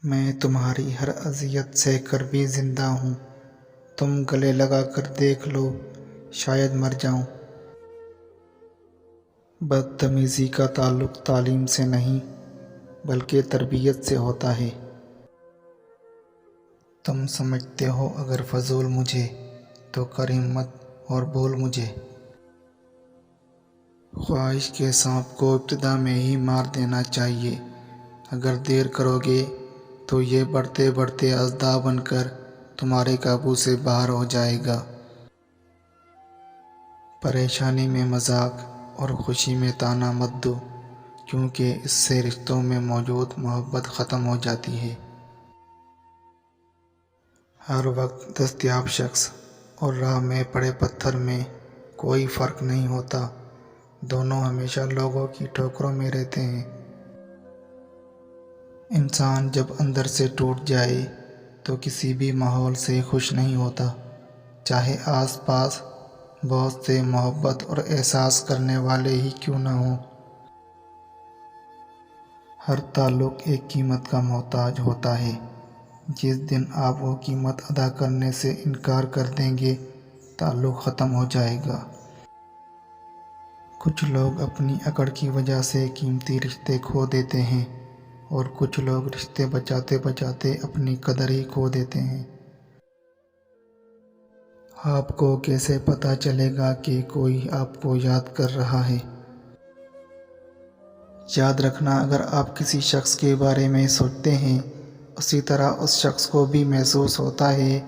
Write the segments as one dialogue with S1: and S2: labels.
S1: میں تمہاری ہر اذیت سہ کر بھی زندہ ہوں، تم گلے لگا کر دیکھ لو، شاید مر جاؤں۔ بدتمیزی کا تعلق تعلیم سے نہیں بلکہ تربیت سے ہوتا ہے۔ تم سمجھتے ہو اگر فضول مجھے تو کر ہمت اور بول مجھے۔ خواہش کے سانپ کو ابتدا میں ہی مار دینا چاہیے، اگر دیر کرو گے تو یہ بڑھتے بڑھتے اژدہا بن کر تمہارے قابو سے باہر ہو جائے گا۔ پریشانی میں مذاق اور خوشی میں طعنہ مت دو، کیونکہ اس سے رشتوں میں موجود محبت ختم ہو جاتی ہے۔ ہر وقت دستیاب شخص اور راہ میں پڑے پتھر میں کوئی فرق نہیں ہوتا، دونوں ہمیشہ لوگوں کی ٹھوکروں میں رہتے ہیں۔ انسان جب اندر سے ٹوٹ جائے تو کسی بھی ماحول سے خوش نہیں ہوتا، چاہے آس پاس بہت سے محبت اور احساس کرنے والے ہی کیوں نہ ہوں۔ ہر تعلق ایک قیمت کا محتاج ہوتا ہے، جس دن آپ وہ قیمت ادا کرنے سے انکار کر دیں گے تعلق ختم ہو جائے گا۔ کچھ لوگ اپنی اکڑ کی وجہ سے قیمتی رشتے کھو دیتے ہیں اور کچھ لوگ رشتے بچاتے بچاتے اپنی قدر ہی کھو دیتے ہیں۔ آپ کو کیسے پتہ چلے گا کہ کوئی آپ کو یاد کر رہا ہے؟ یاد رکھنا، اگر آپ کسی شخص کے بارے میں سوچتے ہیں اسی طرح اس شخص کو بھی محسوس ہوتا ہے۔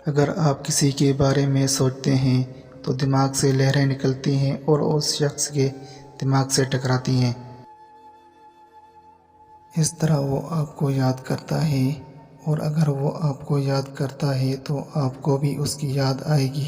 S1: اگر آپ کسی کے بارے میں سوچتے ہیں تو دماغ سے لہریں نکلتی ہیں اور اس شخص کے دماغ سے ٹکراتی ہیں۔ اس طرح وہ آپ کو یاد کرتا ہے، اور اگر وہ آپ کو یاد کرتا ہے تو آپ کو بھی اس کی یاد آئے گی۔